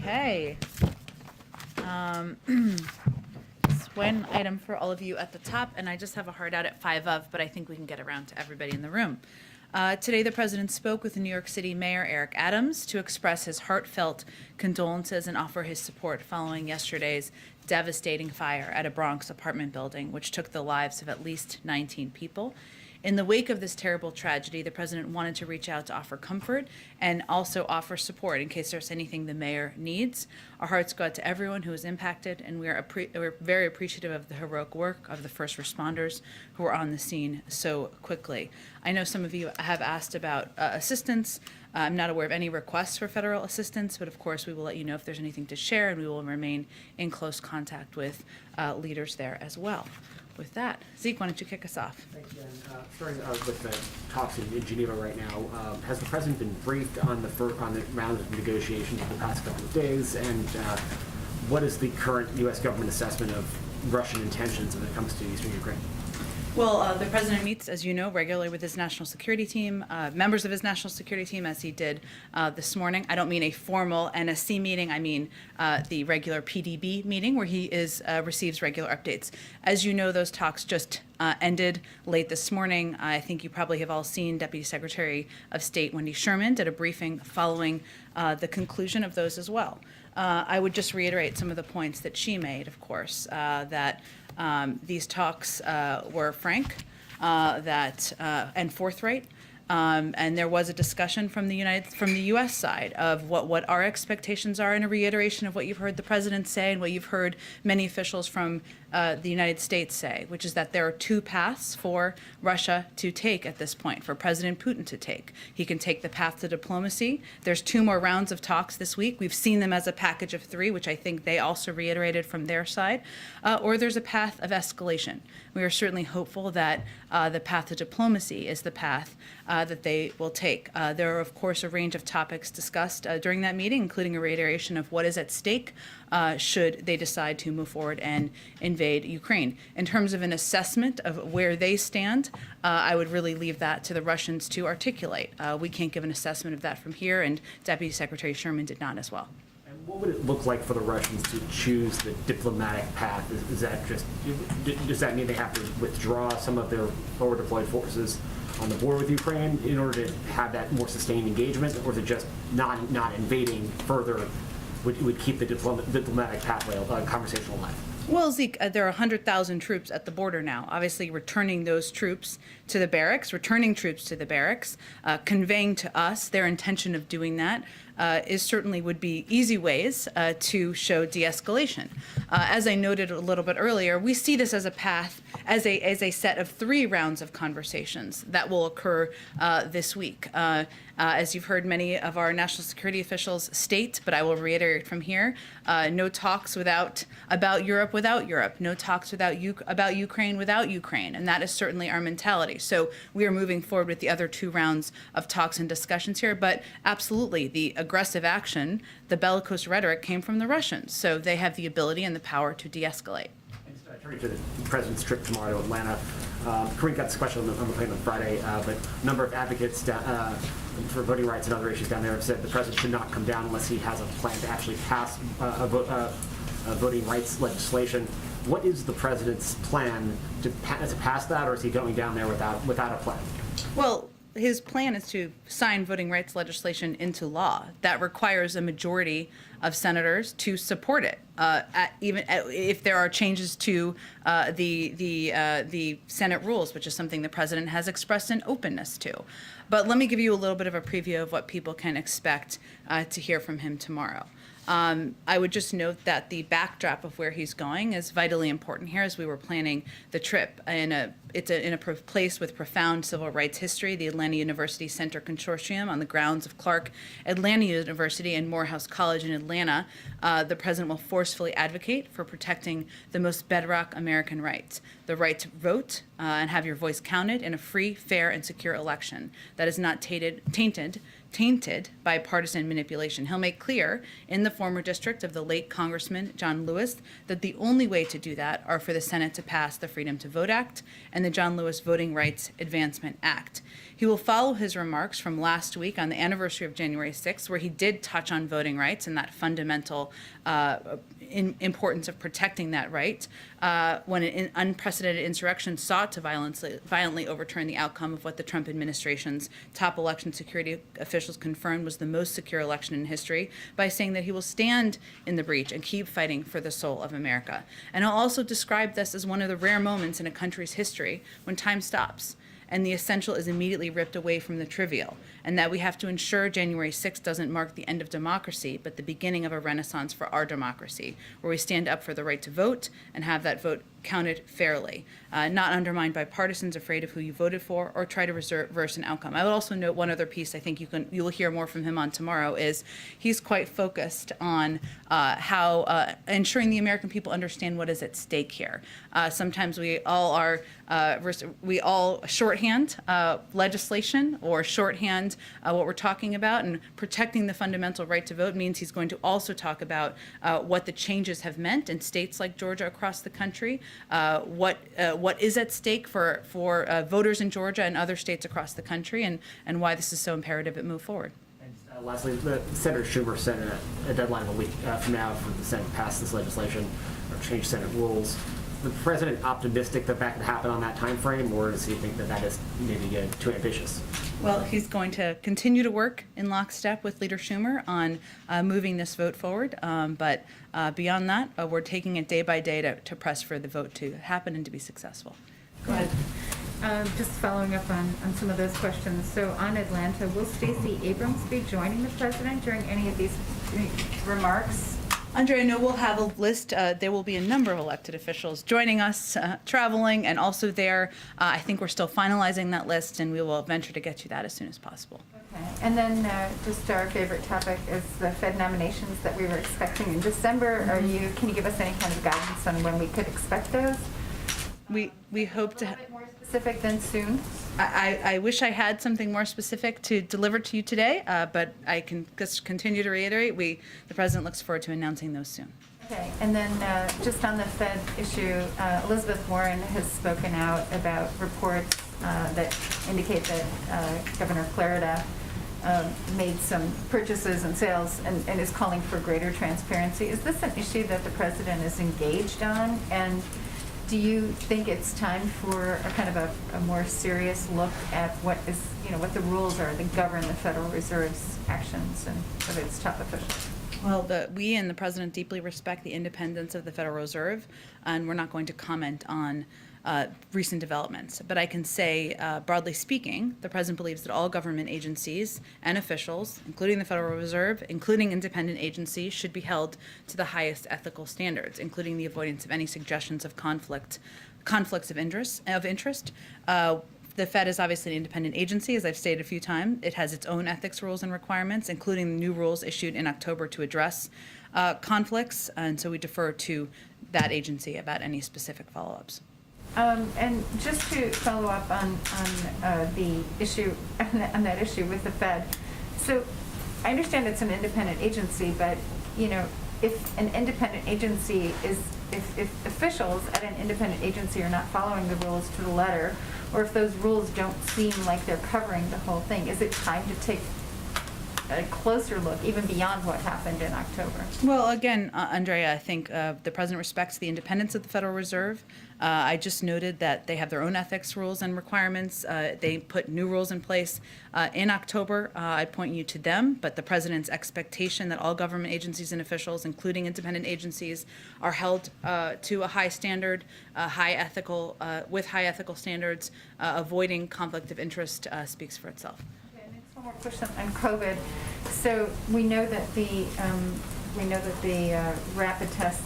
Okay. Just one item for all of you at the top, and I just have a hard out at 5 of, but I think we can get around to everybody in the room. Today, the president spoke with the New York City Mayor Eric Adams to express his heartfelt condolences and offer his support following yesterday's devastating fire at a Bronx apartment building, which took the lives of at least 19 people. In the wake of this terrible tragedy, the president wanted to reach out to offer comfort and also offer support in case there's anything the mayor needs. Our hearts go out to everyone who was impacted, and we're very appreciative of the heroic work of the first responders who were on the scene so quickly. I know some of you have asked about assistance. I'm not aware of any requests for federal assistance, but of course we will let you know if there's anything to share, and we will remain in close contact with leaders there as well. With that, Zeke, why don't you kick us off? Thank you, Jen. Starting with the talks in Geneva right now, has the president been briefed on the round of negotiations of the past couple of days, and what is the current U.S. government assessment of Russian intentions when it comes to eastern Ukraine? Well, the president meets, as you know, regularly with his national security team, members of his national security team, as he did this morning. I don't mean a formal NSC meeting. I mean the regular PDB meeting where he receives regular updates. As you know, those talks just ended late this morning. I think you probably have all seen Deputy Secretary of State Wendy Sherman did a briefing following the conclusion of those as well. I would just reiterate some of the points that she made, of course, that these talks were frank and forthright, and there was a discussion from the U.S. side of what our expectations are, and a reiteration of what you've heard the president say and what you've heard many officials from the United States say, which is that there are two paths for Russia to take at this point, for President Putin to take. He can take the path to diplomacy. There's 2 more rounds of talks this week. We've seen them as a package of 3, which I think they also reiterated from their side, or there's a path of escalation. We are certainly hopeful that the path to diplomacy is the path that they will take. There are, of course, a range of topics discussed during that meeting, including a reiteration of what is at stake should they decide to move forward and invade Ukraine. In terms of an assessment of where they stand, I would really leave that to the Russians to articulate. We can't give an assessment of that from here, and Deputy Secretary Sherman did not as well. And what would it look like for the Russians to choose the diplomatic path? Is that just, does that mean they have to withdraw some of their forward deployed forces on the border with Ukraine in order to have that more sustained engagement, or is it just not invading further would keep the diplomatic pathway conversation alive? Well, Zeke, there are 100,000 troops at the border now. Obviously, returning those troops to the barracks, conveying to us their intention of doing that certainly would be easy ways to show de-escalation. As I noted a little bit earlier, we see this as a path, as a set of 3 rounds of conversations that will occur this week. As you've heard many of our national security officials state, but I will reiterate from here, no talks about Europe without Europe, no talks about Ukraine without Ukraine, and that is certainly our mentality. So we are moving forward with the other 2 rounds of talks and discussions here, but absolutely the aggressive action, the bellicose rhetoric came from the Russians, so they have the ability and the power to de-escalate. Turning to the president's trip tomorrow to Atlanta, Kareem got this question on the plane on Friday, but a number of advocates for voting rights and other issues down there have said the president should not come down unless he has a plan to actually pass voting rights legislation. What is the president's plan to pass that, or is he going down there without a plan? Well, his plan is to sign voting rights legislation into law. That requires a majority of senators to support it, even if there are changes to the Senate rules, which is something the president has expressed an openness to. But let me give you a little bit of a preview of what people can expect to hear from him tomorrow. I would just note that the backdrop of where he's going is vitally important here as we were planning the trip. It's in a place with profound civil rights history, the Atlanta University Center Consortium on the grounds of Clark Atlanta University and Morehouse College in Atlanta. The president will forcefully advocate for protecting the most bedrock American rights, the right to vote and have your voice counted in a free, fair, and secure election that is not tainted tainted by partisan manipulation. He'll make clear in the former district of the late Congressman John Lewis that the only way to do that are for the Senate to pass the Freedom to Vote Act and the John Lewis Voting Rights Advancement Act. He will follow his remarks from last week on the anniversary of January 6th, where he did touch on voting rights and that fundamental importance of protecting that right, when an unprecedented insurrection sought to violently overturn the outcome of what the Trump administration's top election security officials confirmed was the most secure election in history, by saying that he will stand in the breach and keep fighting for the soul of America. And he'll also describe this as one of the rare moments in a country's history when time stops and the essential is immediately ripped away from the trivial, and that we have to ensure January 6th doesn't mark the end of democracy, but the beginning of a renaissance for our democracy, where we stand up for the right to vote and have that vote counted fairly, not undermined by partisans afraid of who you voted for or try to reverse an outcome. I would also note one other piece I think you will hear more from him on tomorrow is he's quite focused on how ensuring the American people understand what is at stake here. Sometimes we all shorthand legislation or shorthand what we're talking about, and protecting the fundamental right to vote means he's going to also talk about what the changes have meant in states like Georgia across the country, what is at stake for voters in Georgia and other states across the country, and why this is so imperative it move forward. And lastly, Senator Schumer set a deadline of a week from now for the Senate to pass this legislation or change Senate rules. The president optimistic that that can happen on that time frame, or does he think that that is maybe too ambitious? Well, he's going to continue to work in lockstep with Leader Schumer on moving this vote forward. But beyond that, we're taking it day by day to press for the vote to happen and to be successful. Go ahead. Just following up on some of those questions. So on Atlanta, will Stacey Abrams be joining the president during any of these remarks? Andre, I know we'll have a list. There will be a number of elected officials joining us, traveling, and also there. I think we're still finalizing that list, and we will venture to get you that as soon as possible. Okay. And then just our favorite topic is the Fed nominations that we were expecting in December. Can you give us any kind of guidance on when we could expect those? We hope to. A little bit more specific than soon. I wish I had something more specific to deliver to you today, but I can just continue to reiterate, the president looks forward to announcing those soon. Okay, and then just on the Fed issue, Elizabeth Warren has spoken out about reports that indicate that Governor Clarida made some purchases and sales and is calling for greater transparency. Is this an issue that the president is engaged on? And do you think it's time for a kind of a more serious look at what the rules are that govern the Federal Reserve's actions and of its top officials? Well, we and the president deeply respect the independence of the Federal Reserve, and we're not going to comment on recent developments. But I can say, broadly speaking, the president believes that all government agencies and officials, including the Federal Reserve, including independent agencies, should be held to the highest ethical standards, including the avoidance of any suggestions of conflicts of interest. The Fed is obviously an independent agency, as I've stated a few times. It has its own ethics rules and requirements, including the new rules issued in October to address conflicts, and so we defer to that agency about any specific follow-ups. And just to follow up on the issue, on that issue with the Fed, so I understand it's an independent agency, but if an independent agency if officials at an independent agency are not following the rules to the letter, or if those rules don't seem like they're covering the whole thing, is it time to take a closer look, even beyond what happened in October? Well, again, Andrea, I think the president respects the independence of the Federal Reserve. I just noted that they have their own ethics rules and requirements. They put new rules in place in October. I point you to them, but the president's expectation that all government agencies and officials, including independent agencies, are held to a high standard, with high ethical standards, avoiding conflict of interest speaks for itself. One more question on COVID. So we know that the rapid test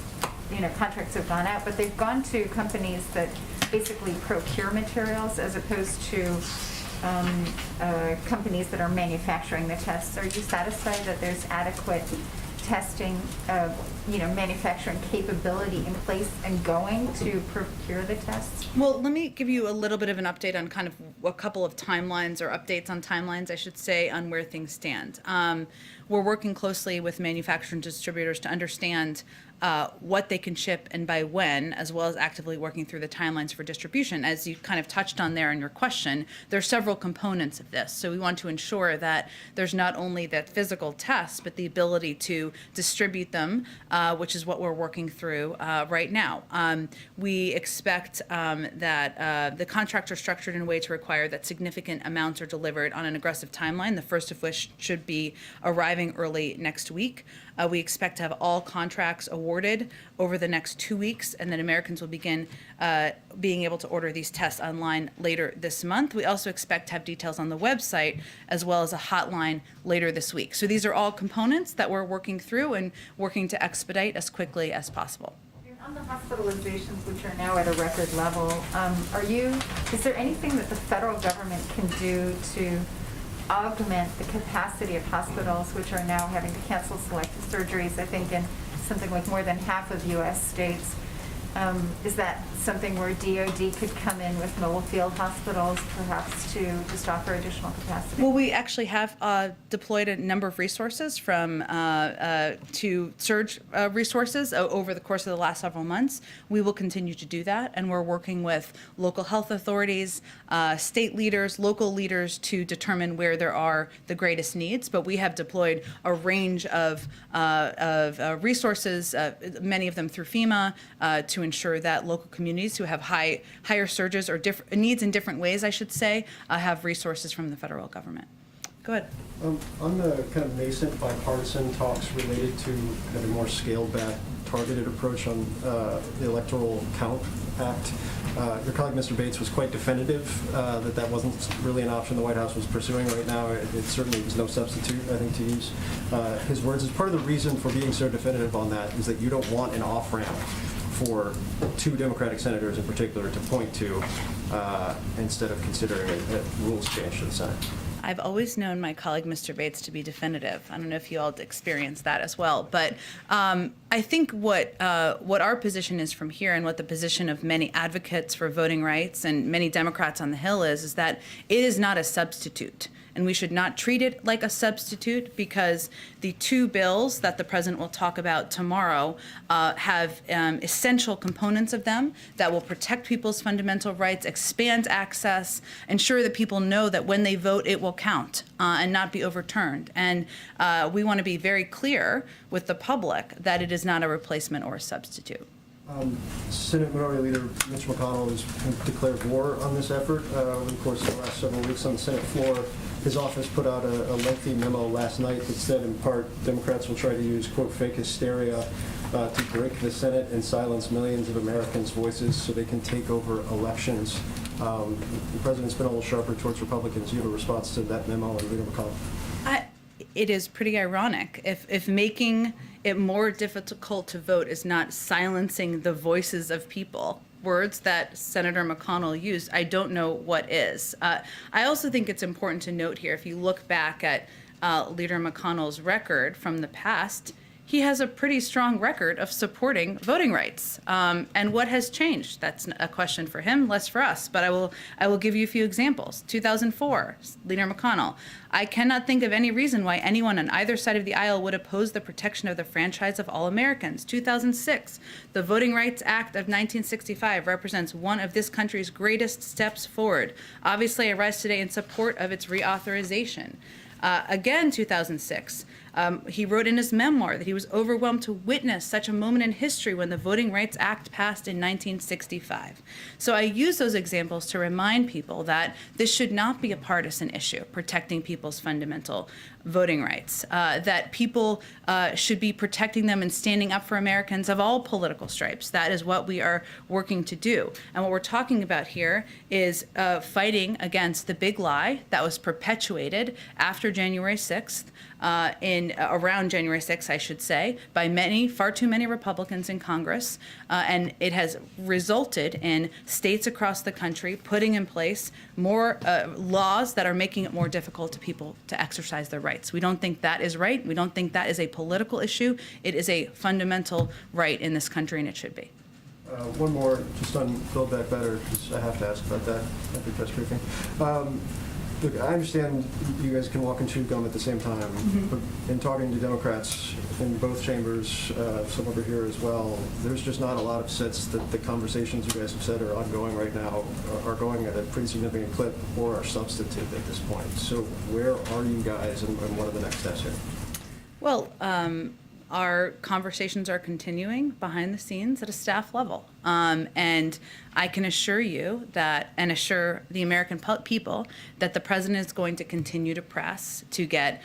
contracts have gone out, but they've gone to companies that basically procure materials as opposed to companies that are manufacturing the tests. Are you satisfied that there's adequate testing, manufacturing capability in place and going to procure the tests? Well, let me give you a little bit of an update on kind of a couple of timelines, or updates on timelines, I should say, on where things stand. We're working closely with manufacturers and distributors to understand what they can ship and by when, as well as actively working through the timelines for distribution. As you kind of touched on there in your question, there are several components of this. So we want to ensure that there's not only that physical test, but the ability to distribute them, which is what we're working through right now. We expect that the contracts are structured in a way to require that significant amounts are delivered on an aggressive timeline, the first of which should be arriving early next week. We expect to have all contracts awarded over the next 2 weeks, and then Americans will begin being able to order these tests online later this month. We also expect to have details on the website, as well as a hotline later this week. So these are all components that we're working through and working to expedite as quickly as possible. On the hospitalizations, which are now at a record level, is there anything that the federal government can do to augment the capacity of hospitals, which are now having to cancel selective surgeries, I think, in something like more than half of U.S. states? Is that something where DOD could come in with mobile field hospitals, perhaps, to just offer additional capacity? Well, we actually have deployed a number of resources to surge resources over the course of the last several months. We will continue to do that, and we're working with local health authorities, state leaders, local leaders to determine where there are the greatest needs. But we have deployed a range of resources, many of them through FEMA, to ensure that local communities who have higher surges or needs in different ways, I should say, have resources from the federal government. Go ahead. On the kind of nascent bipartisan talks related to kind of a more scaled-back, targeted approach on the Electoral Count Act, your colleague, Mr. Bates, was quite definitive that wasn't really an option the White House was pursuing right now. It certainly was no substitute, I think, to use his words. As part of the reason for being so definitive on that is that you don't want an off-ramp for two Democratic senators in particular to point to instead of considering a rules change to the Senate. I've always known my colleague, Mr. Bates, to be definitive. I don't know if you all experienced that as well. But I think what our position is from here, and what the position of many advocates for voting rights and many Democrats on the Hill is that it is not a substitute. And we should not treat it like a substitute, because the two bills that the president will talk about tomorrow have essential components of them that will protect people's fundamental rights, expand access, ensure that people know that when they vote, it will count and not be overturned. And we want to be very clear with the public that it is not a replacement or a substitute. Senate Minority Leader Mitch McConnell has declared war on this effort over the course of the last several weeks on the Senate floor. His office put out a lengthy memo last night that said, in part, Democrats will try to use, quote, fake hysteria to break the Senate and silence millions of Americans' voices so they can take over elections. The president's been a little sharper towards Republicans. Do you have a response to that memo, and Leader McConnell? It is pretty ironic. If making it more difficult to vote is not silencing the voices of people, words that Senator McConnell used, I don't know what is. I also think it's important to note here, if you look back at Leader McConnell's record from the past, he has a pretty strong record of supporting voting rights. And what has changed? That's a question for him, less for us. But I will give you a few examples. 2004, Leader McConnell. I cannot think of any reason why anyone on either side of the aisle would oppose the protection of the franchise of all Americans. 2006, the Voting Rights Act of 1965 represents one of this country's greatest steps forward. Obviously, I rise today in support of its reauthorization. Again, 2006, he wrote in his memoir that he was overwhelmed to witness such a moment in history when the Voting Rights Act passed in 1965. So I use those examples to remind people that this should not be a partisan issue, protecting people's fundamental voting rights, that people should be protecting them and standing up for Americans of all political stripes. That is what we are working to do. And what we're talking about here is fighting against the big lie that was perpetuated after January 6th around January 6th, I should say, by far too many Republicans in Congress, and it has resulted in states across the country putting in place more laws that are making it more difficult to people to exercise their rights. We don't think that is right. We don't think that is a political issue. It is a fundamental right in this country, and it should be. One more, just on Build Back Better, because I have to ask about that at the press briefing. Look, I understand you guys can walk and chew gum at the same time, but in talking to Democrats in both chambers, some over here as well, there's just not a lot of sense that the conversations you guys have said are ongoing right now are going at a pretty significant clip or are substantive at this point. So where are you guys, and what are the next steps here? Well, our conversations are continuing behind the scenes at a staff level. And I can assure you that, and assure the American people, that the president is going to continue to press to get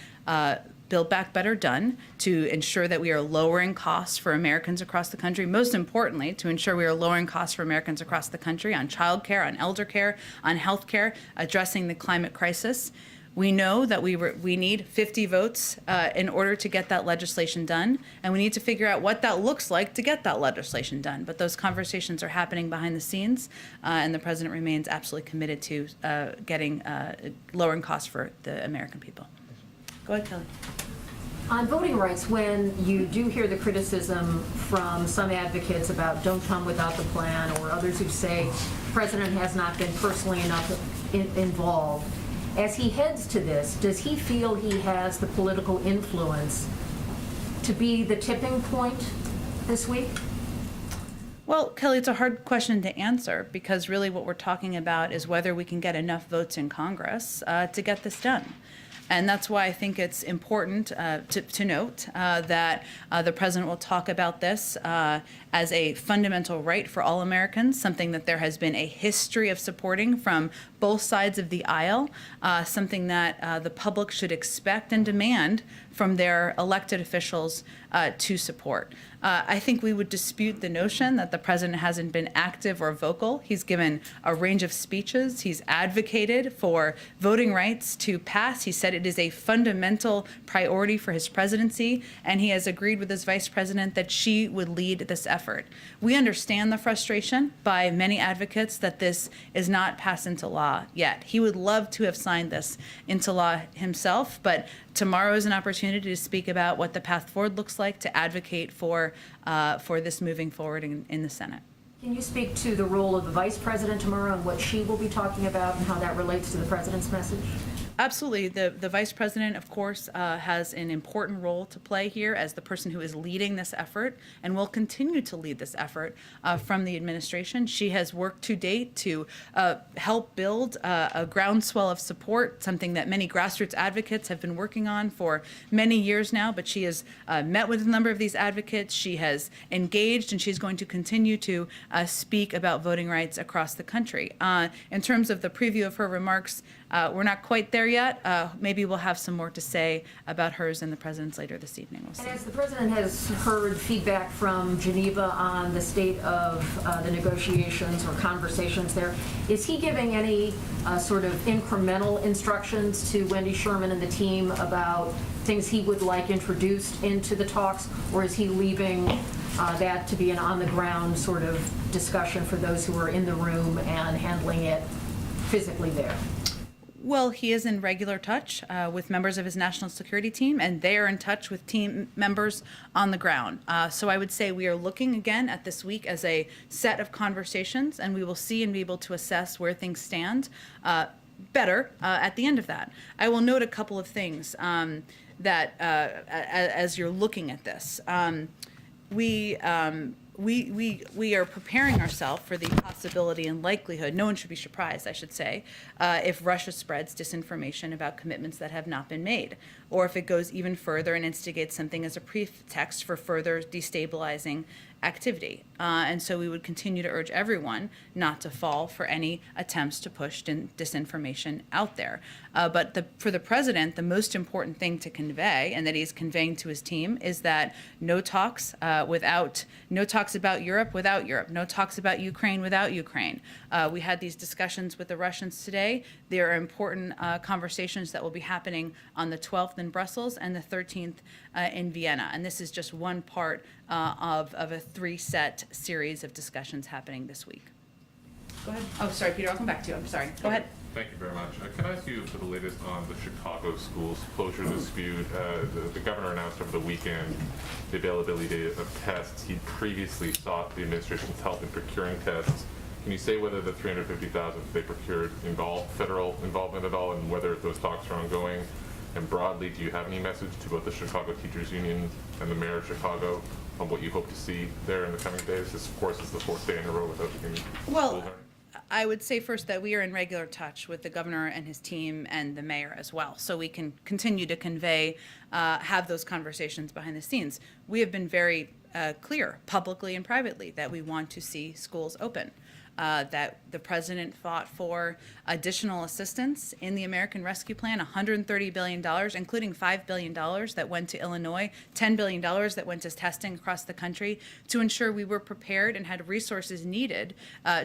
Build Back Better done, to ensure that we are lowering costs for Americans across the country. Most importantly, to ensure we are lowering costs for Americans across the country on child care, on elder care, on health care, addressing the climate crisis. We know that we need 50 votes in order to get that legislation done, and we need to figure out what that looks like to get that legislation done. But those conversations are happening behind the scenes, and the president remains absolutely committed to lowering costs for the American people. Go ahead, Kelly. On voting rights, when you do hear the criticism from some advocates about don't come without the plan, or others who say the president has not been personally enough involved, as he heads to this, does he feel he has the political influence to be the tipping point this week? Well, Kelly, it's a hard question to answer, because really what we're talking about is whether we can get enough votes in Congress to get this done. And that's why I think it's important to note that the president will talk about this as a fundamental right for all Americans, something that there has been a history of supporting from both sides of the aisle, something that the public should expect and demand from their elected officials to support. I think we would dispute the notion that the president hasn't been active or vocal. He's given a range of speeches. He's advocated for voting rights to pass. He said it is a fundamental priority for his presidency, and he has agreed with his vice president that she would lead this effort. We understand the frustration by many advocates that this is not passed into law yet. He would love to have signed this into law himself, but tomorrow is an opportunity to speak about what the path forward looks like, to advocate for this moving forward in the Senate. Can you speak to the role of the vice president tomorrow and what she will be talking about and how that relates to the president's message? Absolutely. The vice president, of course, has an important role to play here as the person who is leading this effort and will continue to lead this effort from the administration. She has worked to date to help build a groundswell of support, something that many grassroots advocates have been working on for many years now, but she has met with a number of these advocates. She has engaged, and she's going to continue to speak about voting rights across the country. In terms of the preview of her remarks, we're not quite there yet. Maybe we'll have some more to say about hers and the president's later this evening. We'll see. And as the president has heard feedback from Geneva on the state of the negotiations or conversations there, is he giving any sort of incremental instructions to Wendy Sherman and the team about things he would like introduced into the talks, or is he leaving that to be an on-the-ground sort of discussion for those who are in the room and handling it physically there? Well, he is in regular touch with members of his national security team, and they are in touch with team members on the ground. So I would say we are looking again at this week as a set of conversations, and we will see and be able to assess where things stand better at the end of that. I will note a couple of things that as you're looking at this. We are preparing ourselves for the possibility and likelihood, no one should be surprised, I should say, if Russia spreads disinformation about commitments that have not been made, or if it goes even further and instigates something as a pretext for further destabilizing activity. And so we would continue to urge everyone not to fall for any attempts to push disinformation out there. But for the president, the most important thing to convey, and that he's conveying to his team, is that no talks about Europe without Europe, no talks about Ukraine without Ukraine. We had these discussions with the Russians today. There are important conversations that will be happening on the 12th in Brussels and the 13th in Vienna. And this is just one part of a three-set series of discussions happening this week. Go ahead. Oh, sorry, Peter, I'll come back to you. I'm sorry. Go ahead. Thank you very much. Can I ask you for the latest on the Chicago schools closure dispute? The governor announced over the weekend the availability of tests. He previously sought the administration's help in procuring tests. Can you say whether the 350,000 they procured involved federal involvement at all, and whether those talks are ongoing? And broadly, do you have any message to both the Chicago Teachers Union and the mayor of Chicago on what you hope to see there in the coming days? This, of course, is the fourth day in a row without any Well, I would say first that we are in regular touch with the governor and his team and the mayor as well, so we can continue to convey, have those conversations behind the scenes. We have been very clear, publicly and privately, that we want to see schools open. That the president fought for additional assistance in the American Rescue Plan, $130 billion, including $5 billion that went to Illinois, $10 billion that went to testing across the country, to ensure we were prepared and had resources needed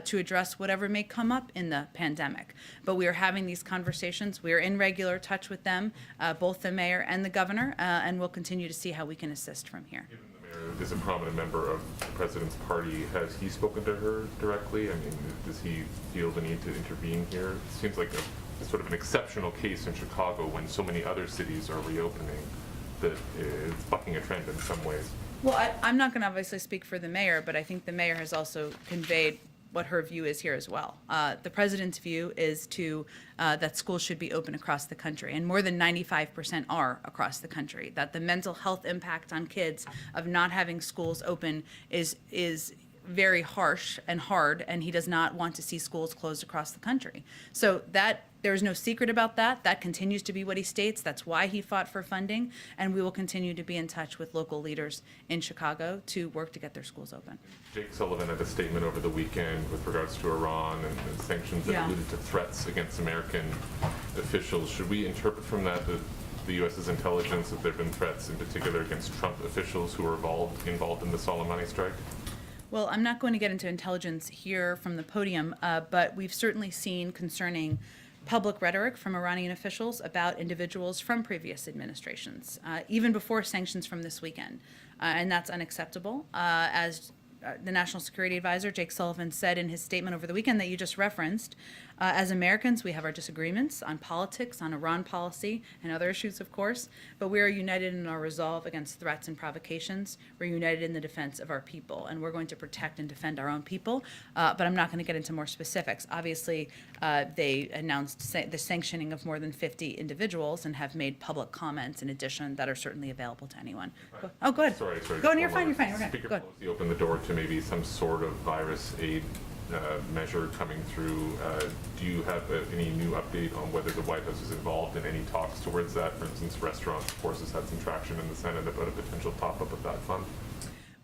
to address whatever may come up in the pandemic. But we are having these conversations. We are in regular touch with them, both the mayor and the governor, and we'll continue to see how we can assist from here. Given the mayor is a prominent member of the president's party, has he spoken to her directly? I mean, does he feel the need to intervene here? It seems like a sort of an exceptional case in Chicago when so many other cities are reopening that is bucking a trend in some ways. Well, I'm not going to obviously speak for the mayor, but I think the mayor has also conveyed what her view is here as well. The president's view is that schools should be open across the country, and more than 95% are across the country. That the mental health impact on kids of not having schools open is very harsh and hard, and he does not want to see schools closed across the country. So that there's no secret about that. That continues to be what he states. That's why he fought for funding, and we will continue to be in touch with local leaders in Chicago to work to get their schools open. Jake Sullivan had a statement over the weekend with regards to Iran and sanctions that alluded to threats against American officials. Should we interpret from that the U.S.'s intelligence that there have been threats in particular against Trump officials who were involved in the Soleimani strike? Well, I'm not going to get into intelligence here from the podium, but we've certainly seen concerning public rhetoric from Iranian officials about individuals from previous administrations, even before sanctions from this weekend. And that's unacceptable. As the National Security Advisor, Jake Sullivan, said in his statement over the weekend that you just referenced, as Americans, we have our disagreements on politics, on Iran policy, and other issues, of course, but we are united in our resolve against threats and provocations. We're united in the defense of our people, and we're going to protect and defend our own people, but I'm not going to get into more specifics. Obviously, they announced the sanctioning of more than 50 individuals and have made public comments in addition that are certainly available to anyone. Right. Go ahead. Sorry. Go on, you're fine. Okay. Speaker Go ahead. Pelosi opened the door to maybe some sort of virus aid measure coming through. Do you have any new update on whether the White House is involved in any talks towards that? For instance, restaurants, of course, has had some traction in the Senate about a potential top-up of that fund.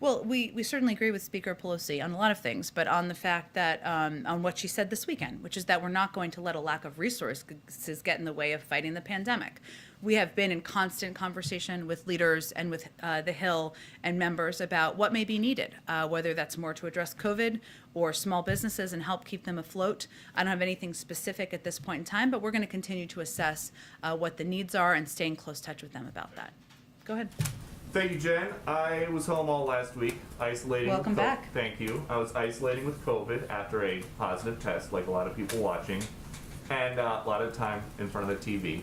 Well, we certainly agree with Speaker Pelosi on a lot of things, but on the fact that, on what she said this weekend, which is that we're not going to let a lack of resources get in the way of fighting the pandemic. We have been in constant conversation with leaders and with the Hill and members about what may be needed, whether that's more to address COVID or small businesses and help keep them afloat. I don't have anything specific at this point in time, but we're going to continue to assess what the needs are and stay in close touch with them about that. Go ahead. Thank you, Jen. I was home all last week, isolating. Welcome back. Thank you. I was isolating with COVID after a positive test, like a lot of people watching, and a lot of time in front of the TV.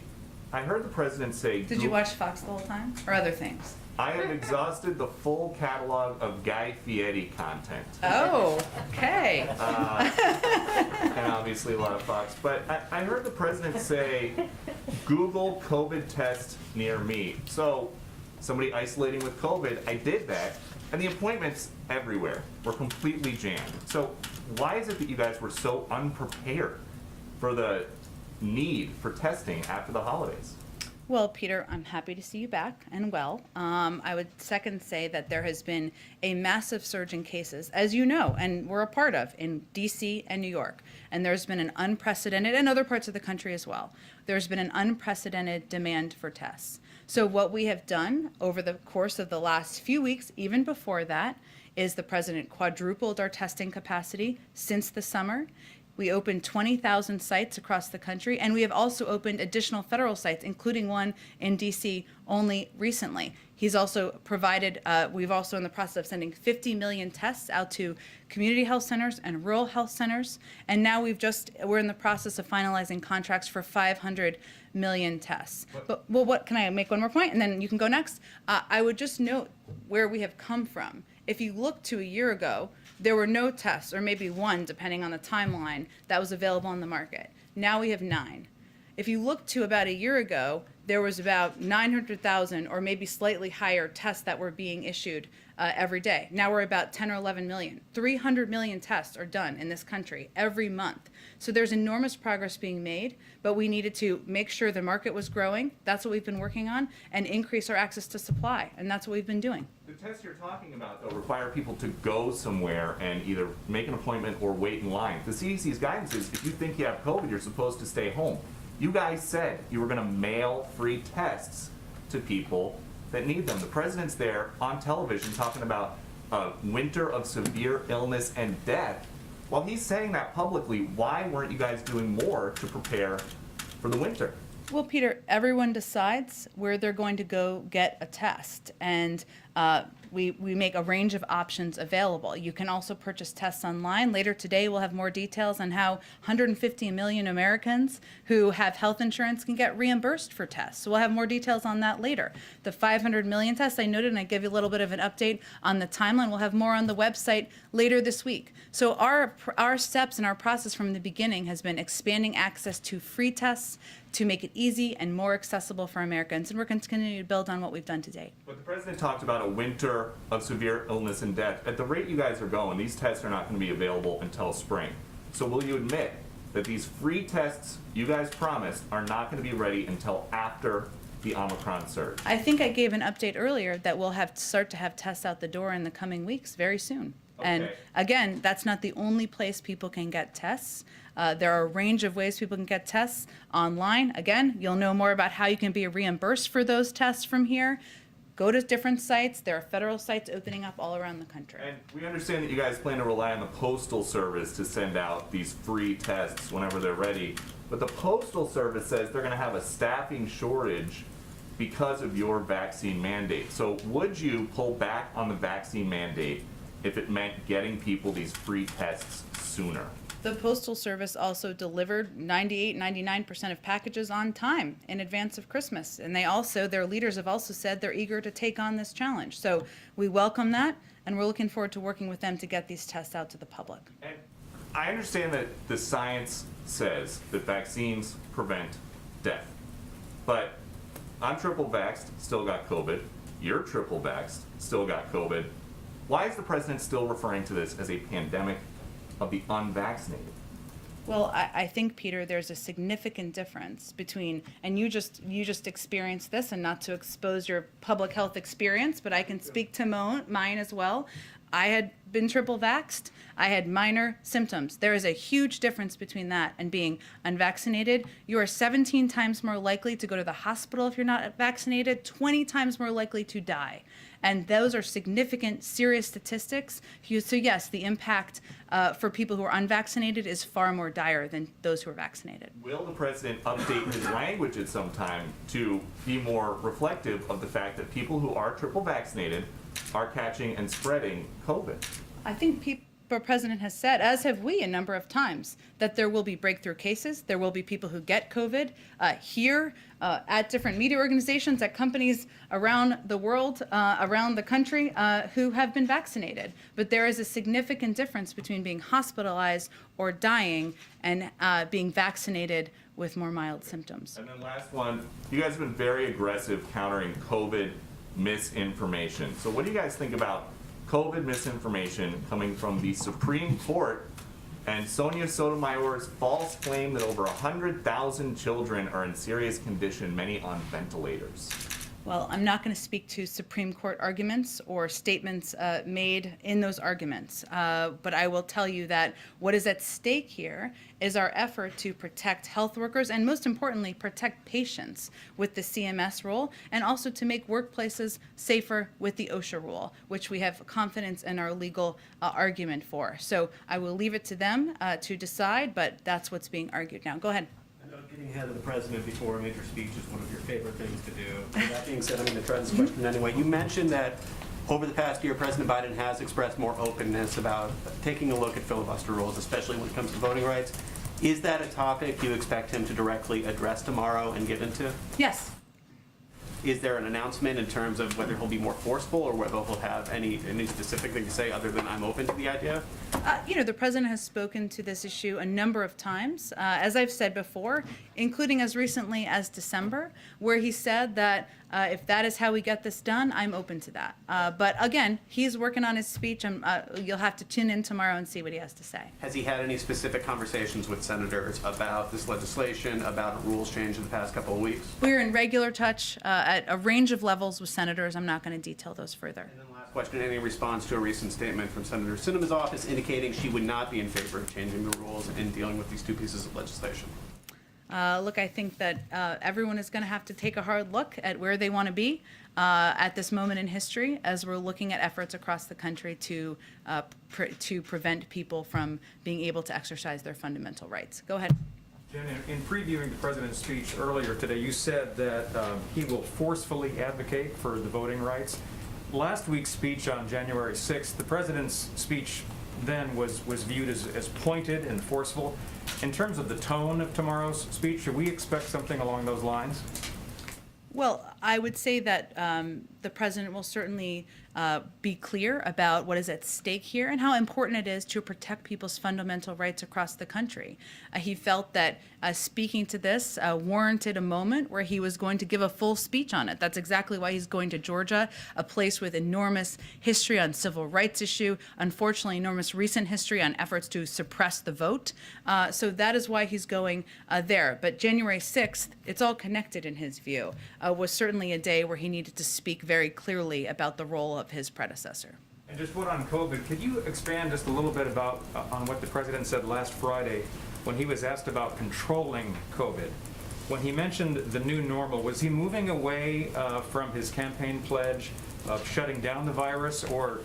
I heard the president say... Did you watch Fox the whole time, or other things? I have exhausted the full catalog of Guy Fieri content. Oh, okay. And obviously a lot of Fox. But I heard the president say, Google COVID test near me. So, somebody isolating with COVID, I did that, and the appointments everywhere were completely jammed. So why is it that you guys were so unprepared for the need for testing after the holidays? Well, Peter, I'm happy to see you back and well. I would second say that there has been a massive surge in cases, as you know, and we're a part of, in DC and New York. And there's been an unprecedented, and other parts of the country as well, there's been an unprecedented demand for tests. So what we have done over the course of the last few weeks, even before that, is the president quadrupled our testing capacity since the summer. We opened 20,000 sites across the country, and we have also opened additional federal sites, including one in DC only recently. He's also provided, we've also in the process of sending 50 million tests out to community health centers and rural health centers. And now we're in the process of finalizing contracts for 500 million tests. But, well, what, can I make one more point and then you can go next? I would just note where we have come from. If you look to a year ago, there were no tests, or maybe one, depending on the timeline, that was available on the market. Now we have 9. If you look to about a year ago, there was about 900,000 or maybe slightly higher tests that were being issued every day. Now we're about 10 or 11 million. 300 million tests are done in this country every month. So there's enormous progress being made, but we needed to make sure the market was growing. That's what we've been working on, and increase our access to supply, and that's what we've been doing. The tests you're talking about, though, require people to go somewhere and either make an appointment or wait in line. The CDC's guidance is if you think you have COVID, you're supposed to stay home. You guys said you were going to mail free tests to people that need them. The president's there on television talking about a winter of severe illness and death. While he's saying that publicly, why weren't you guys doing more to prepare for the winter? Well, Peter, everyone decides where they're going to go get a test, and we make a range of options available. You can also purchase tests online. Later today, we'll have more details on how 150 million Americans who have health insurance can get reimbursed for tests. So we'll have more details on that later. The 500 million tests I noted, and I give you a little bit of an update on the timeline. We'll have more on the website later this week. So our steps and our process from the beginning has been expanding access to free tests to make it easy and more accessible for Americans, and we're going to continue to build on what we've done to date. But the president talked about a winter of severe illness and death. At the rate you guys are going, these tests are not going to be available until spring. So will you admit that these free tests you guys promised are not going to be ready until after the Omicron surge? I think I gave an update earlier that we'll start to have tests out the door in the coming weeks, very soon. And Okay. again, that's not the only place people can get tests. There are a range of ways people can get tests online. Again, you'll know more about how you can be reimbursed for those tests from here. Go to different sites. There are federal sites opening up all around the country. And we understand that you guys plan to rely on the Postal Service to send out these free tests whenever they're ready. But the Postal Service says they're going to have a staffing shortage because of your vaccine mandate. So would you pull back on the vaccine mandate if it meant getting people these free tests sooner? The Postal Service also delivered 98, 99% of packages on time in advance of Christmas. And their leaders have also said they're eager to take on this challenge. So we welcome that, and we're looking forward to working with them to get these tests out to the public. And I understand that the science says that vaccines prevent death. But I'm triple vaxxed, still got COVID. You're triple vaxxed, still got COVID. Why is the president still referring to this as a pandemic of the unvaccinated? Well, I think, Peter, there's a significant difference between, and you just experienced this, and not to expose your public health experience, but I can speak to mine as well. I had been triple vaxxed. I had minor symptoms. There is a huge difference between that and being unvaccinated. You are 17 times more likely to go to the hospital if you're not vaccinated, 20 times more likely to die. And those are significant, serious statistics. So yes, the impact for people who are unvaccinated is far more dire than those who are vaccinated. Will the president update his language at some time to be more reflective of the fact that people who are triple vaccinated are catching and spreading COVID? I think the president has said, as have we a number of times, that there will be breakthrough cases. There will be people who get COVID here at different media organizations, at companies around the world, around the country, who have been vaccinated. But there is a significant difference between being hospitalized or dying and being vaccinated with more mild symptoms. And then last one, you guys have been very aggressive countering COVID misinformation. So what do you guys think about COVID misinformation coming from the Supreme Court And Sonia Sotomayor's false claim that over 100,000 children are in serious condition, many on ventilators. Well, I'm not going to speak to Supreme Court arguments or statements made in those arguments, but I will tell you that what is at stake here is our effort to protect health workers and, most importantly, protect patients with the CMS rule, and also to make workplaces safer with the OSHA rule, which we have confidence in our legal argument for. So I will leave it to them to decide, but that's what's being argued now. Go ahead. I know getting ahead of the president before a major speech is one of your favorite things to do. That being said, I'm going to try this question anyway. You mentioned that over the past year, President Biden has expressed more openness about taking a look at filibuster rules, especially when it comes to voting rights. Is that a topic you expect him to directly address tomorrow and get into? Yes. Is there an announcement in terms of whether he'll be more forceful or whether he'll have any specific thing to say other than I'm open to the idea? The president has spoken to this issue a number of times, as I've said before, including as recently as December, where he said that if that is how we get this done, I'm open to that. But again, he's working on his speech. You'll have to tune in tomorrow and see what he has to say. Has he had any specific conversations with senators about this legislation, about a rules change in the past couple of weeks? We're in regular touch at a range of levels with senators. I'm not going to detail those further. And then last question, any response to a recent statement from Senator Sinema's office indicating she would not be in favor of changing the rules in dealing with these two pieces of legislation? Look, I think that everyone is going to have to take a hard look at where they want to be at this moment in history as we're looking at efforts across the country to prevent people from being able to exercise their fundamental rights. Go ahead. Jen, in previewing the president's speech earlier today, you said that he will forcefully advocate for the voting rights. Last week's speech on January 6th, the president's speech then was viewed as pointed and forceful. In terms of the tone of tomorrow's speech, should we expect something along those lines? Well, I would say that the president will certainly be clear about what is at stake here and how important it is to protect people's fundamental rights across the country. He felt that speaking to this warranted a moment where he was going to give a full speech on it. That's exactly why he's going to Georgia, a place with enormous history on civil rights issue, unfortunately enormous recent history on efforts to suppress the vote. So that is why he's going there. But January 6th, it's all connected in his view, was certainly a day where he needed to speak very clearly about the role of his predecessor. And just one on COVID, could you expand just a little bit about on what the president said last Friday when he was asked about controlling COVID? When he mentioned the new normal, was he moving away from his campaign pledge of shutting down the virus or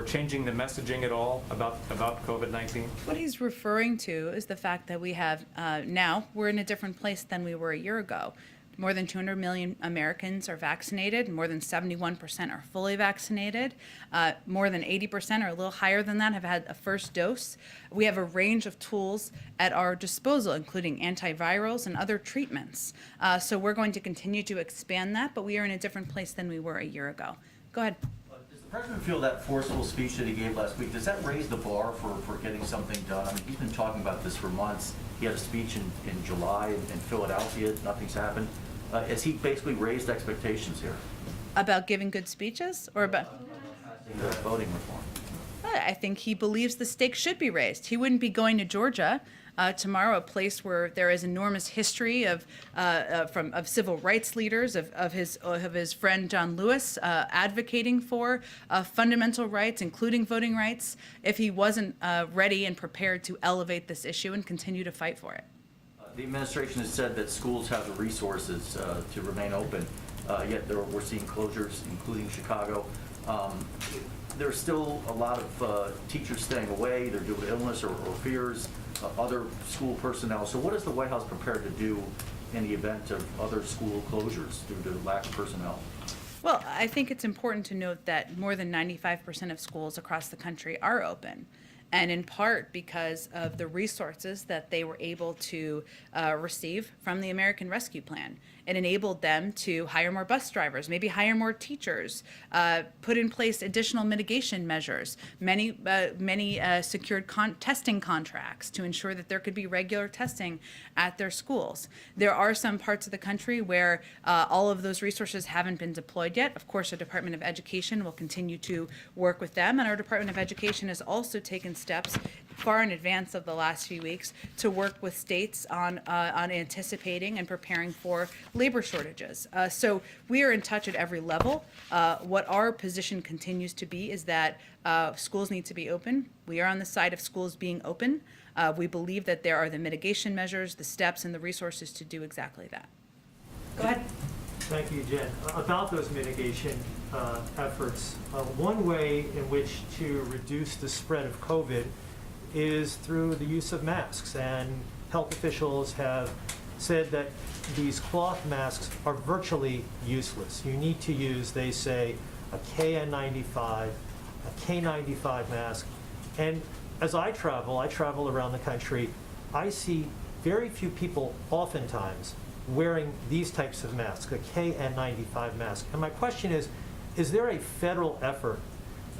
changing the messaging at all about COVID-19? What he's referring to is the fact that we have now, we're in a different place than we were a year ago. More than 200 million Americans are vaccinated. More than 71% are fully vaccinated. More than 80%, or a little higher than that, have had a first dose. We have a range of tools at our disposal, including antivirals and other treatments. So we're going to continue to expand that, but we are in a different place than we were a year ago. Go ahead. Does the president feel that forceful speech that he gave last week, does that raise the bar for getting something done? I mean, he's been talking about this for months. He had a speech in July in Philadelphia. Nothing's happened. Has he basically raised expectations here? About giving good speeches or about? Voting reform. I think he believes the stakes should be raised. He wouldn't be going to Georgia tomorrow, a place where there is enormous history of civil rights leaders, of his friend John Lewis advocating for fundamental rights, including voting rights, if he wasn't ready and prepared to elevate this issue and continue to fight for it. The administration has said that schools have the resources to remain open, yet we're seeing closures, including Chicago. There's still a lot of teachers staying away, either due to illness or fears, other school personnel. So what is the White House prepared to do in the event of other school closures due to lack of personnel? Well, I think it's important to note that more than 95% of schools across the country are open. And in part because of the resources that they were able to receive from the American Rescue Plan. It enabled them to hire more bus drivers, maybe hire more teachers, put in place additional mitigation measures, many secured testing contracts to ensure that there could be regular testing at their schools. There are some parts of the country where all of those resources haven't been deployed yet. Of course, the Department of Education will continue to work with them, and our Department of Education has also taken steps far in advance of the last few weeks to work with states on anticipating and preparing for labor shortages. So we are in touch at every level. What our position continues to be is that schools need to be open. We are on the side of schools being open. We believe that there are the mitigation measures, the steps, and the resources to do exactly that. Go ahead. Thank you, Jen. About those mitigation efforts, one way in which to reduce the spread of COVID is through the use of masks. And health officials have said that these cloth masks are virtually useless. You need to use, they say, a KN95, a K95 mask. And as I travel around the country, I see very few people oftentimes wearing these types of masks, a KN95 mask. And my question is there a federal effort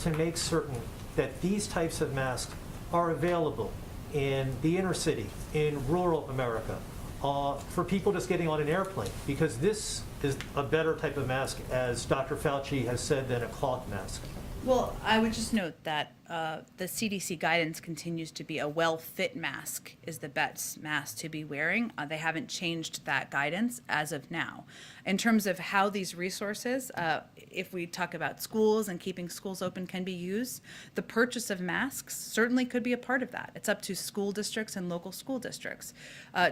to make certain that these types of masks are available in the inner city, in rural America, for people just getting on an airplane? Because this is a better type of mask, as Dr. Fauci has said, than a cloth mask. Well, I would just note that the CDC guidance continues to be a well-fit mask is the best mask to be wearing. They haven't changed that guidance as of now. In terms of how these resources, if we talk about schools and keeping schools open can be used, the purchase of masks certainly could be a part of that. It's up to school districts and local school districts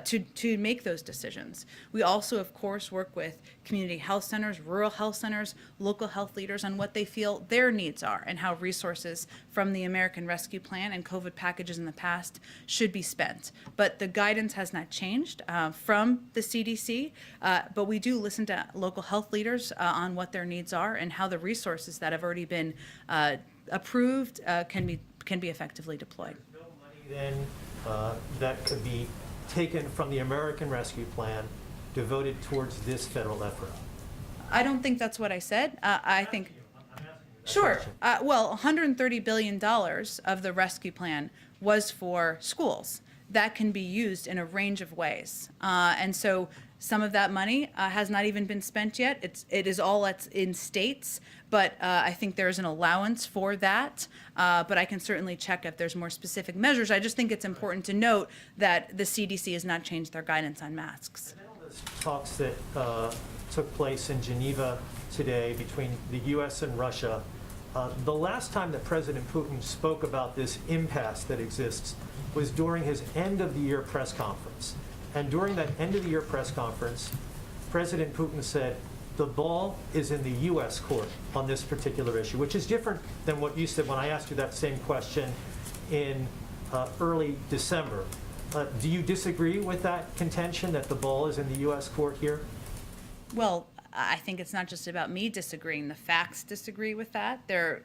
to make those decisions. We also, of course, work with community health centers, rural health centers, local health leaders on what they feel their needs are and how resources from the American Rescue Plan and COVID packages in the past should be spent. But the guidance has not changed from the CDC, but we do listen to local health leaders on what their needs are and how the resources that have already been approved can be effectively deployed. There's no money then that could be taken from the American Rescue Plan devoted towards this federal effort. I don't think that's what I said. I think. Sure. Well, $130 billion of the rescue plan was for schools. That can be used in a range of ways. And so some of that money has not even been spent yet. It is all in states, but I think there's an allowance for that. But I can certainly check if there's more specific measures. I just think it's important to note that the CDC has not changed their guidance on masks. Talks that took place in Geneva today between the U.S. and Russia. The last time that President Putin spoke about this impasse that exists was during his end-of-the-year press conference. And during that end-of-the-year press conference, President Putin said, the ball is in the U.S. court on this particular issue, which is different than what you said when I asked you that same question in early December. Do you disagree with that contention that the ball is in the U.S. court here? Well, I think it's not just about me disagreeing. The facts disagree with that.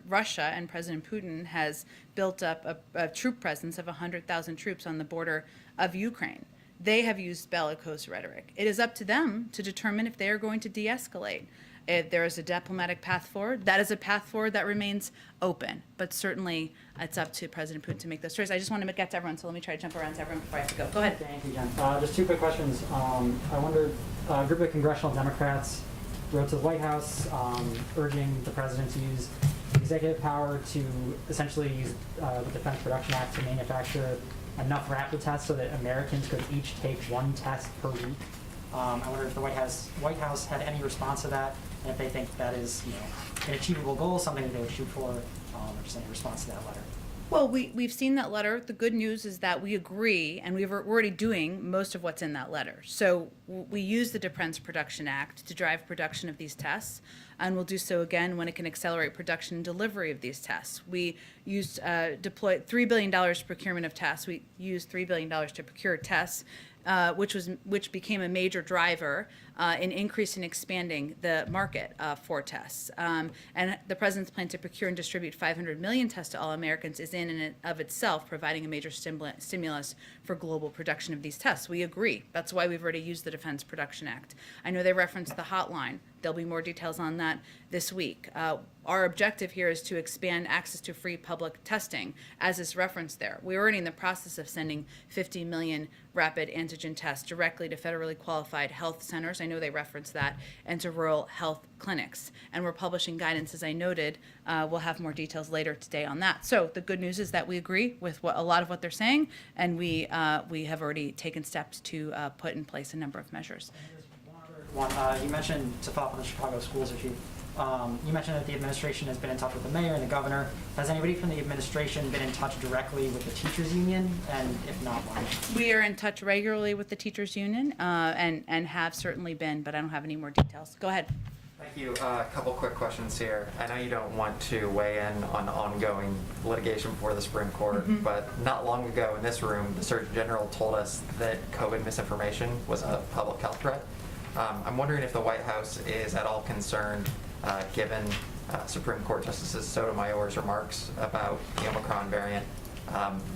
Russia and President Putin has built up a troop presence of 100,000 troops on the border of Ukraine. They have used bellicose rhetoric. It is up to them to determine if they are going to de-escalate. If there is a diplomatic path forward, that is a path forward that remains open. But certainly, it's up to President Putin to make those choices. I just want to get to everyone, so let me try to jump around to everyone before I have to go. Go ahead. Thank you, Jen. Just two quick questions. I wondered, a group of congressional Democrats wrote to the White House urging the president to use executive power to essentially use the Defense Production Act to manufacture enough rapid tests so that Americans could each take one test per week. I wonder if the White House had any response to that, and if they think that is, an achievable goal, something that they would shoot for, or just any response to that letter. Well, we've seen that letter. The good news is that we agree, and we're already doing most of what's in that letter. So we use the Defense Production Act to drive production of these tests, and we'll do so again when it can accelerate production and delivery of these tests. We deployed $3 billion procurement of tests. We used $3 billion to procure tests, which became a major driver in increasing and expanding the market for tests. And the president's plan to procure and distribute 500 million tests to all Americans is in and of itself providing a major stimulus for global production of these tests. We agree. That's why we've already used the Defense Production Act. I know they referenced the hotline. There'll be more details on that this week. Our objective here is to expand access to free public testing, as is referenced there. We're already in the process of sending 50 million rapid antigen tests directly to federally qualified health centers. I know they referenced that, and to rural health clinics. And we're publishing guidance, as I noted. We'll have more details later today on that. So the good news is that we agree with a lot of what they're saying, and we have already taken steps to put in place a number of measures. You mentioned to follow up on the Chicago schools issue. You mentioned that the administration has been in touch with the mayor and the governor. Has anybody from the administration been in touch directly with the teachers union? And if not, why? We are in touch regularly with the teachers union and have certainly been, but I don't have any more details. Go ahead. Thank you. A couple quick questions here. I know you don't want to weigh in on ongoing litigation before the Supreme Court, but not long ago in this room, the Surgeon General told us that COVID misinformation was a public health threat. I'm wondering if the White House is at all concerned, given Supreme Court Justice Sotomayor's remarks about the Omicron variant,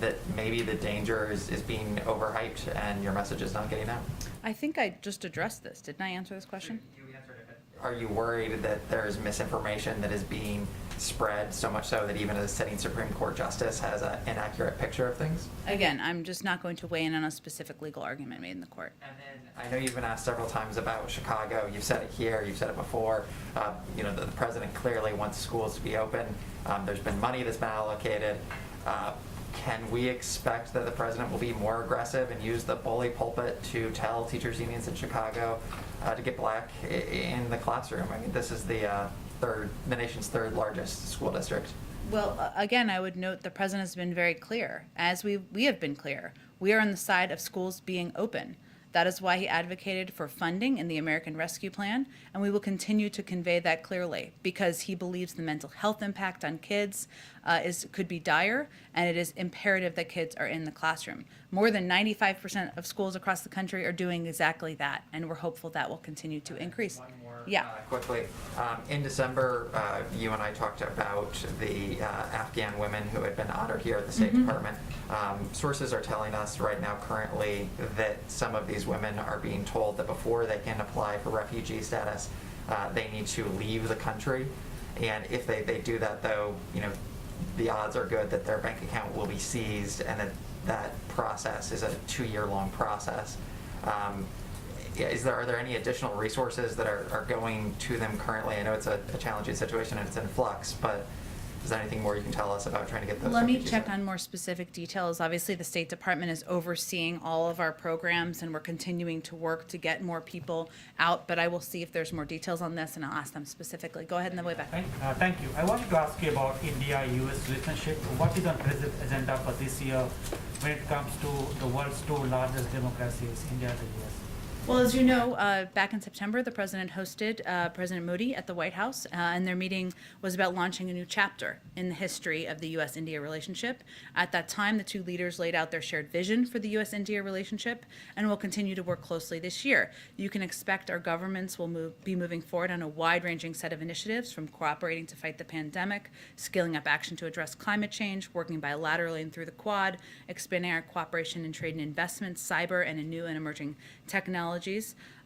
that maybe the danger is being overhyped and your message is not getting out? I think I just addressed this. Didn't I answer this question? Are you worried that there is misinformation that is being spread, so much so that even a sitting Supreme Court justice has an inaccurate picture of things? Again, I'm just not going to weigh in on a specific legal argument made in the court. And then I know you've been asked several times about Chicago. You've said it here, you've said it before. The president clearly wants schools to be open. There's been money that's been allocated. Can we expect that the president will be more aggressive and use the bully pulpit to tell teachers unions in Chicago to get black in the classroom? I mean, this is the nation's third largest school district. Well, again, I would note the president has been very clear, as we have been clear. We are on the side of schools being open. That is why he advocated for funding in the American Rescue Plan, and we will continue to convey that clearly because he believes the mental health impact on kids could be dire, and it is imperative that kids are in the classroom. More than 95% of schools across the country are doing exactly that, and we're hopeful that will continue to increase. One more, yeah. Quickly. In December, you and I talked about the Afghan women who had been honored here at the State Department. Sources are telling us right now currently that some of these women are being told that before they can apply for refugee status, they need to leave the country. And if they do that, though, the odds are good that their bank account will be seized, and that process is a 2-year-long process. Are there any additional resources that are going to them currently? I know it's a challenging situation and it's in flux, but is there anything more you can tell us about trying to get those? Let me check on more specific details. Obviously, the State Department is overseeing all of our programs, and we're continuing to work to get more people out, but I will see if there's more details on this, and I'll ask them specifically. Go ahead, and then way back. Thank you. I wanted to ask you about India-US relationship. What is on President's agenda for this year when it comes to the world's two largest democracies, India and the US? Well, as you know, back in September, the president hosted President Modi at the White House, and their meeting was about launching a new chapter in the history of the U.S.-India relationship. At that time, the two leaders laid out their shared vision for the U.S.-India relationship, and will continue to work closely this year. You can expect our governments will be moving forward on a wide-ranging set of initiatives, from cooperating to fight the pandemic, scaling up action to address climate change, working bilaterally and through the Quad, expanding our cooperation in trade and investments, cyber, and in new and emerging technologies.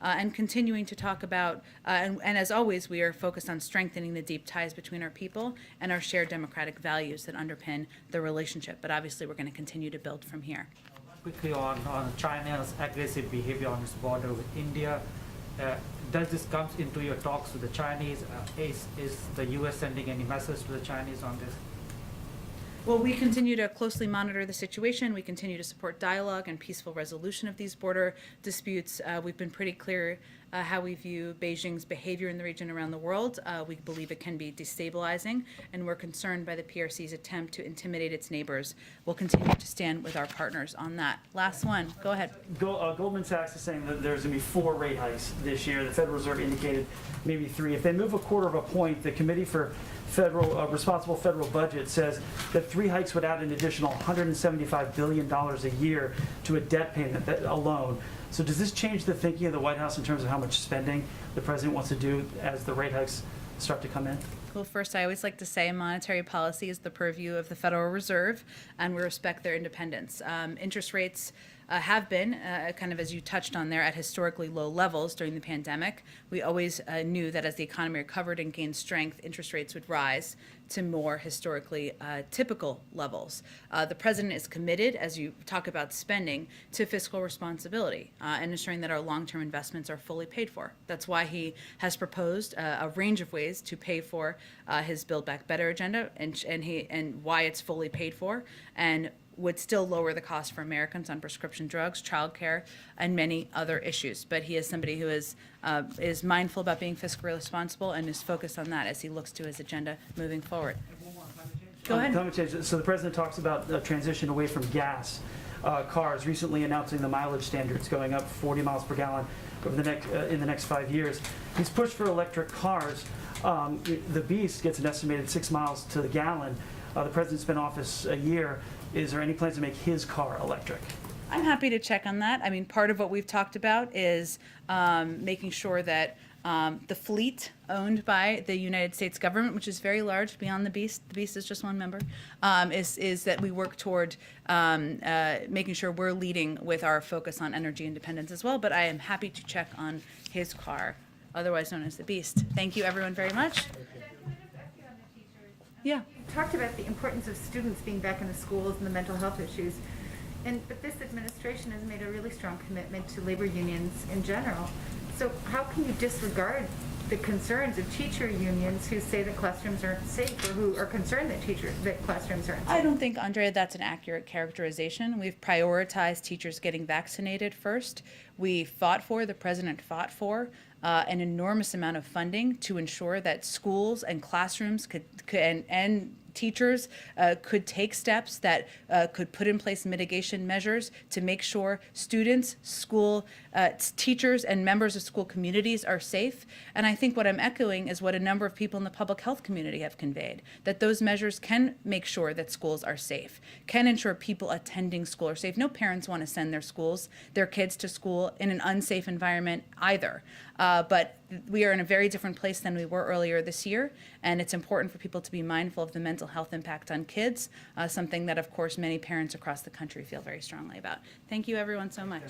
And continuing to talk about, and as always, we are focused on strengthening the deep ties between our people and our shared democratic values that underpin the relationship. But obviously, we're going to continue to build from here. Quickly on China's aggressive behavior on its border with India. Does this come into your talks with the Chinese? Is the U.S. sending any message to the Chinese on this? Well, we continue to closely monitor the situation. We continue to support dialogue and peaceful resolution of these border disputes. We've been pretty clear how we view Beijing's behavior in the region around the world. We believe it can be destabilizing, and we're concerned by the PRC's attempt to intimidate its neighbors. We'll continue to stand with our partners on that. Last one. Go ahead. Goldman Sachs is saying that there's going to be 4 rate hikes this year. The Federal Reserve indicated maybe 3. If they move a quarter of a point, the Committee for Responsible Federal Budget says that 3 hikes would add an additional $175 billion a year to a debt payment alone. So does this change the thinking of the White House in terms of how much spending the president wants to do as the rate hikes start to come in? Well, first, I always like to say monetary policy is the purview of the Federal Reserve, and we respect their independence. Interest rates have been, kind of as you touched on there, at historically low levels during the pandemic. We always knew that as the economy recovered and gained strength, interest rates would rise to more historically typical levels. The president is committed, as you talk about spending, to fiscal responsibility and ensuring that our long-term investments are fully paid for. That's why he has proposed a range of ways to pay for his Build Back Better agenda, and why it's fully paid for, and would still lower the cost for Americans on prescription drugs, childcare, and many other issues. But he is somebody who is mindful about being fiscally responsible and is focused on that as he looks to his agenda moving forward. Go ahead. Climate change. So the president talks about a transition away from gas cars, recently announcing the mileage standards going up 40 miles per gallon over in the next 5 years. He's pushed for electric cars. The Beast gets an estimated 6 miles to the gallon. The president's been in office a year. Is there any plans to make his car electric? I'm happy to check on that. I mean, part of what we've talked about is making sure that the fleet owned by the United States government, which is very large beyond the Beast is just one member, is that we work toward making sure we're leading with our focus on energy independence as well. But I am happy to check on his car, otherwise known as the Beast. Thank you, everyone, very much. Yeah. You talked about the importance of students being back in the schools and the mental health issues. But this administration has made a really strong commitment to labor unions in general. So how can you disregard the concerns of teacher unions who say that classrooms aren't safe, or who are concerned that classrooms aren't safe? I don't think, Andrea, that's an accurate characterization. We've prioritized teachers getting vaccinated first. The president fought for an enormous amount of funding to ensure that schools and classrooms and teachers could take steps that could put in place mitigation measures to make sure students, teachers, and members of school communities are safe. And I think what I'm echoing is what a number of people in the public health community have conveyed, that those measures can make sure that schools are safe, can ensure people attending school are safe. No parents want to send their kids to school in an unsafe environment either. But we are in a very different place than we were earlier this year, and it's important for people to be mindful of the mental health impact on kids, something that, of course, many parents across the country feel very strongly about. Thank you, everyone, so much.